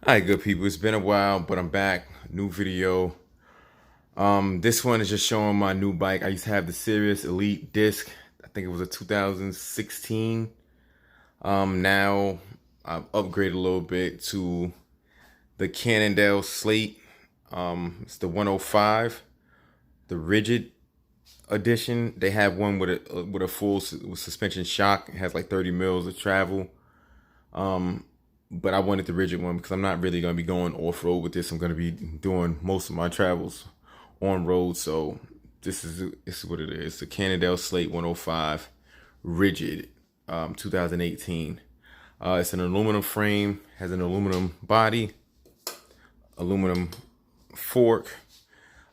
Alright, good people. It's been a while, but I'm back. New video. This one is just showing my new bike. I used to have the Sirius Elite Disc. I think it was a 2016. Now I've upgraded a little bit to the Cannondale Slate. It's the 105, the rigid edition. They have one with a full suspension shock. It has like 30 mils of travel. But I wanted the rigid one because I'm not really going to be going off road with this. I'm going to be doing most of my travels on road. So this is what it is. The Cannondale Slate 105 rigid, 2018. It's an aluminum frame, has an aluminum body, aluminum fork.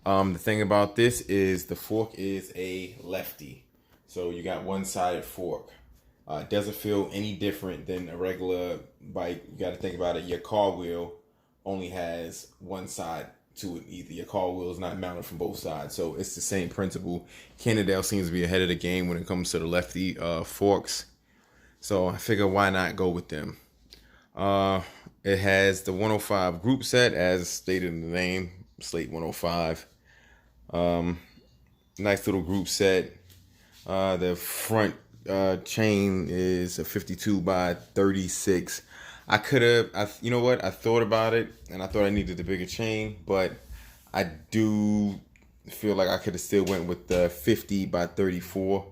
The thing about this is the fork is a lefty. So you got one-sided fork. It doesn't feel any different than a regular bike. You got to think about it. Your car wheel only has one side to it. Either your car wheel is not mounted from both sides, so it's the same principle. Cannondale seems to be ahead of the game when it comes to the lefty forks, so I figure why not go with them. It has the 105 group set, as stated in the name, Slate 105. Nice little group set. The front chain is a 52 by 36. You know what? I thought about it and I thought I needed the bigger chain, but I do feel like I could have still went with the 50 by 34.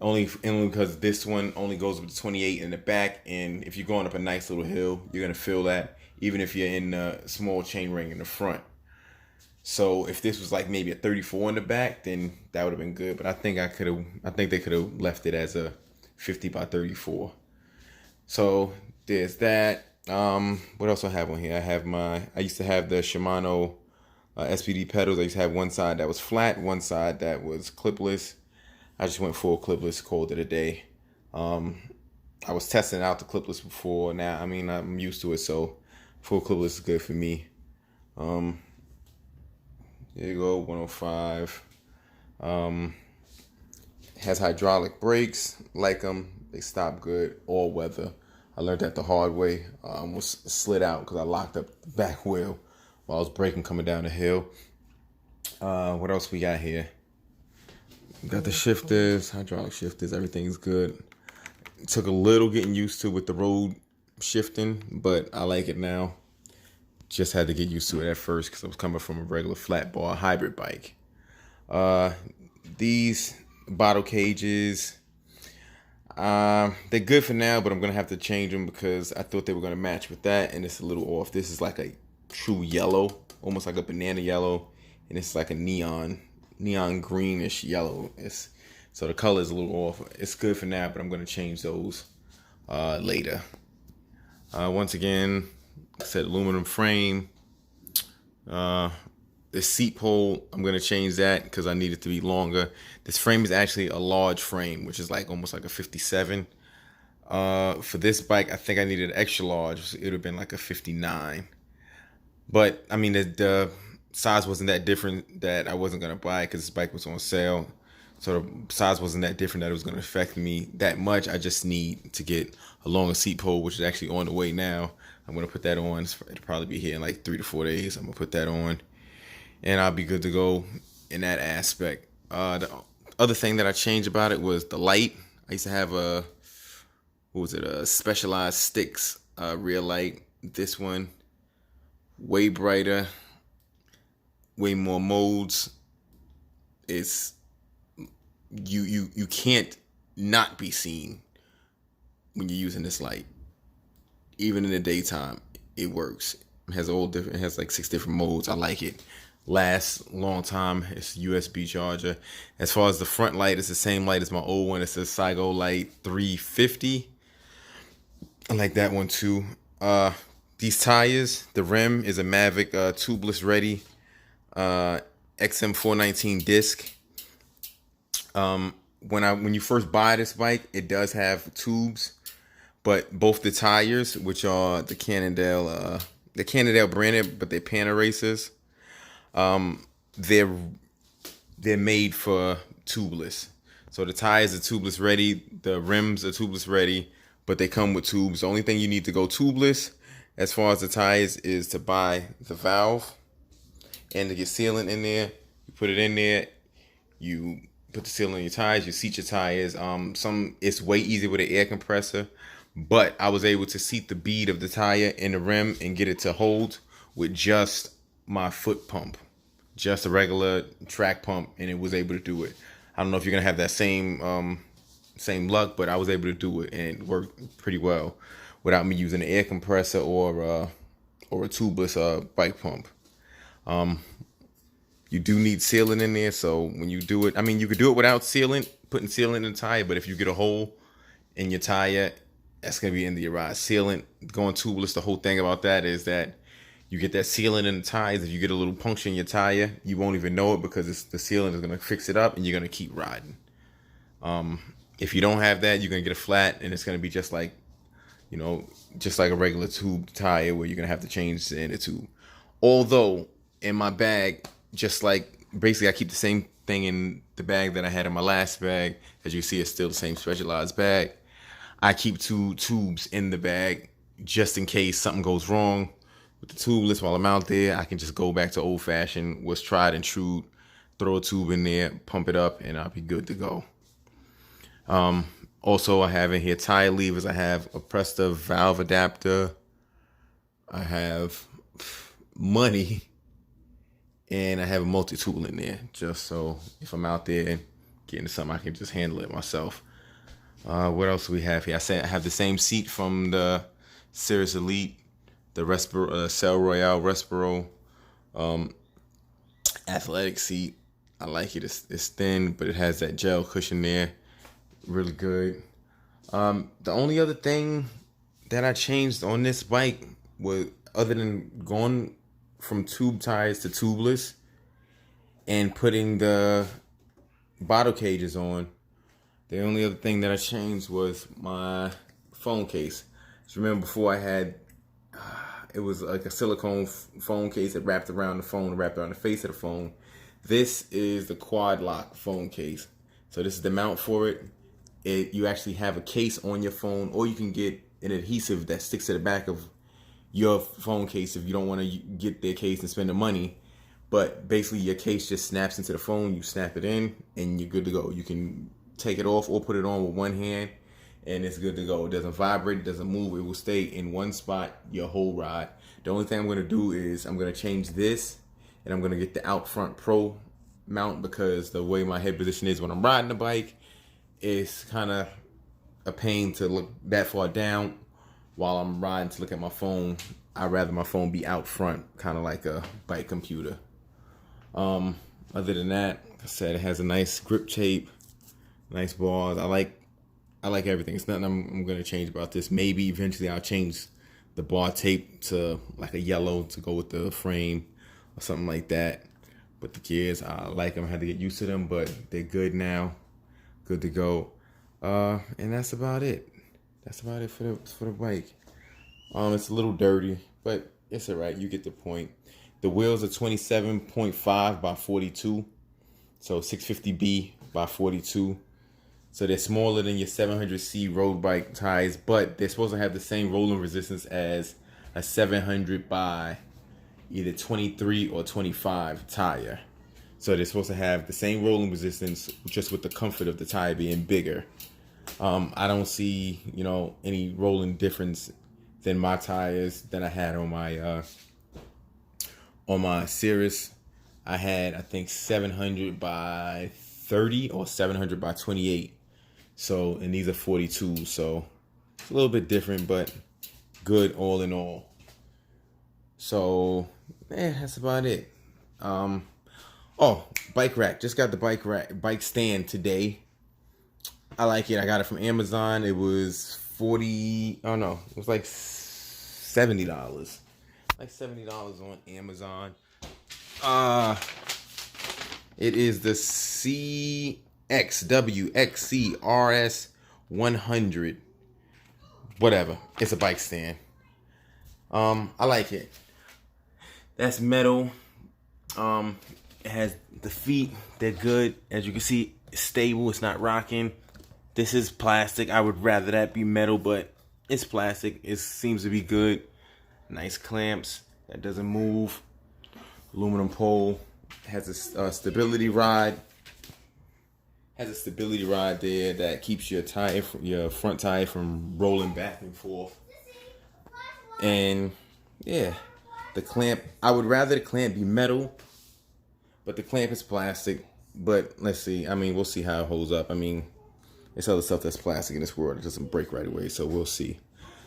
Only because this one only goes with the 28 in the back, and if you're going up a nice little hill, you're gonna feel that, even if you're in the small chain ring in the front. So if this was like maybe a 34 in the back, then that would have been good. But I think they could have left it as a 50 by 34. So there's that. What else I have on here? I used to have the Shimano SPD pedals. I used to have one side that was flat, one side that was clipless. I just went full clipless, called it a day. I was testing out the clipless before. Now, I mean, I'm used to it, so full clipless is good for me. There you go, 105. Has hydraulic brakes, like them. They stop good, all weather. I learned that the hard way. Was slid out because I locked up the back wheel while I was braking coming down the hill. What else we got here? We got the shifters, hydraulic shifters. Everything's good. It took a little getting used to with the road shifting, but I like it now. Just had to get used to it at first because I was coming from a regular flat bar hybrid bike. These bottle cages, they're good for now, but I'm gonna have to change them because I thought they were gonna match with that, and it's a little off. This is like a true yellow, almost like a banana yellow, and it's like a neon greenish yellow. So the color is a little off. It's good for now, but I'm gonna change those later. Once again, I said aluminum frame. The seat pole, I'm gonna change that because I need it to be longer. This frame is actually a large frame, which is like almost like a 57. For this bike, I think I needed an extra large. It would have been like a 59. But I mean, the size wasn't that different that I wasn't gonna buy it because this bike was on sale. So the size wasn't that different that it was gonna affect me that much. I just need to get a longer seat pole, which is actually on the way now. I'm gonna put that on. It'll probably be here in like 3 to 4 days. I'm gonna put that on, and I'll be good to go in that aspect. The other thing that I changed about it was the light. I used to have a Specialized Sticks rear light. This one, way brighter, way more modes. It's you can't not be seen when you're using this light. Even in the daytime, it works. It has like 6 different modes. I like it. Lasts a long time. It's a USB charger. As far as the front light, it's the same light as my old one. It's a Saigo Light 350. I like that one too. These tires, the rim is a Mavic tubeless ready XM419 disc. When you first buy this bike, it does have tubes. But both the tires, which are the Cannondale branded, but they're Pana racers, they're made for tubeless. So the tires are tubeless ready, the rims are tubeless ready, but they come with tubes. The only thing you need to go tubeless as far as the tires is to buy the valve and to get sealant in there. You put it in there. You put the sealant in your tires. You seat your tires. It's way easier with an air compressor, but I was able to seat the bead of the tire in the rim and get it to hold with just my foot pump, just a regular track pump, and it was able to do it. I don't know if you're gonna have that same luck, but I was able to do it, and it worked pretty well without me using an air compressor or a tubeless bike pump. You do need sealant in there, so when you do it, I mean, you could do it without sealant, putting sealant in the tire, but if you get a hole in your tire, that's going to be the end of your ride. Sealant, going tubeless, the whole thing about that is that you get that sealant in the tires. If you get a little puncture in your tire, you won't even know it because the sealant is going to fix it up and you're going to keep riding. If you don't have that, you're going to get a flat and it's going to be just like a regular tube tire where you're going to have to change the inner tube. Although, in my bag, just like basically I keep the same thing in the bag that I had in my last bag. As you see, it's still the same Specialized bag. I keep 2 tubes in the bag just in case something goes wrong with the tubeless while I'm out there. I can just go back to old fashioned, what's tried and true, throw a tube in there, pump it up, and I'll be good to go. Also, I have in here tire levers. I have a Presta valve adapter. I have money. And I have a multi-tool in there, just so if I'm out there getting something, I can just handle it myself. What else do we have here? I have the same seat from the Cirrus Elite, the Cell Royale Respiro athletic seat. I like it. It's thin, but it has that gel cushion there. Really good. The only other thing that I changed on this bike was, other than going from tube tires to tubeless and putting the bottle cages on, the only other thing that I changed was my phone case. So remember before I had, it was like a silicone phone case that wrapped around the phone, wrapped around the face of the phone. This is the quad lock phone case. So this is the mount for it. You actually have a case on your phone, or you can get an adhesive that sticks to the back of your phone case if you don't want to get their case and spend the money. But basically your case just snaps into the phone. You snap it in and you're good to go. You can take it off or put it on with one hand and it's good to go. It doesn't vibrate, it doesn't move. It will stay in one spot your whole ride. The only thing I'm going to do is I'm going to change this and I'm going to get the Out Front Pro mount, because the way my head position is when I'm riding the bike, it's kind of a pain to look that far down while I'm riding to look at my phone. I'd rather my phone be out front, kind of like a bike computer. Other than that, like I said, it has a nice grip tape, nice bars. I like everything. It's nothing I'm going to change about this. Maybe eventually I'll change the bar tape to like a yellow to go with the frame or something like that. But the gears, I like them. I had to get used to them, but they're good now. Good to go. And that's about it. That's about it for the bike. It's a little dirty, but it's all right. You get the point. The wheels are 27.5 by 42, so 650B by 42. So they're smaller than your 700C road bike tires, but they're supposed to have the same rolling resistance as a 700 by either 23 or 25 tire. So they're supposed to have the same rolling resistance, just with the comfort of the tire being bigger. I don't see, any rolling difference than my tires that I had on my Cirrus. I had, I think, 700 by 30 or 700 by 28. So, and these are 42. So it's a little bit different, but good all in all. So, that's about it. Bike rack. Just got the bike stand today. I like it. I got it from Amazon. It was it was like $70. Like $70 on Amazon. It is the CXWXC RS100. Whatever. It's a bike stand. I like it. That's metal. It has the feet. They're good. As you can see, it's stable. It's not rocking. This is plastic. I would rather that be metal, but it's plastic. It seems to be good. Nice clamps that doesn't move. Aluminum pole. Has a stability rod. Has a stability rod there that keeps your front tire from rolling back and forth. And yeah, the clamp. I would rather the clamp be metal, but the clamp is plastic. But let's see. I mean, we'll see how it holds up. I mean, there's other stuff that's plastic in this world. It doesn't break right away, so we'll see.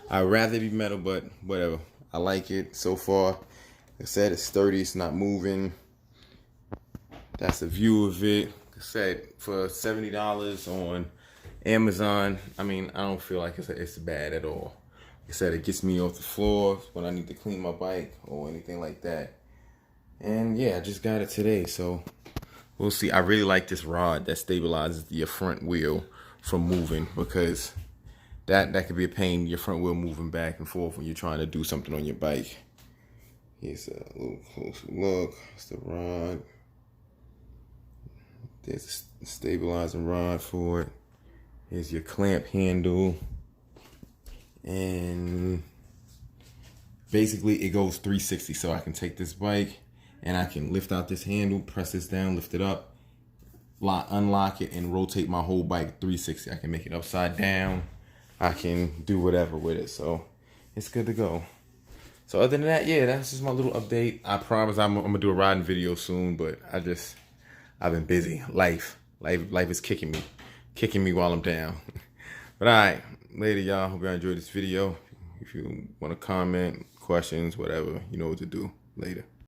I'd rather it be metal, but whatever. I like it so far. Like I said, it's sturdy. It's not moving. That's the view of it. Like I said, for $70 on Amazon, I mean, I don't feel like it's bad at all. Like I said, it gets me off the floor when I need to clean my bike or anything like that. And yeah, I just got it today, so we'll see. I really like this rod that stabilizes your front wheel from moving, because that could be a pain, your front wheel moving back and forth when you're trying to do something on your bike. Here's a little closer look. It's the rod. There's a stabilizing rod for it. Here's your clamp handle. And basically it goes 360, so I can take this bike and I can lift out this handle, press this down, lift it up, unlock it, and rotate my whole bike 360. I can make it upside down. I can do whatever with it, so it's good to go. So other than that, yeah, that's just my little update. I promise I'm gonna do a riding video soon, but I've been busy. Life is kicking me while I'm down. But all right, later, y'all. Hope y'all enjoyed this video. If you want to comment, questions, whatever, you know what to do. Later.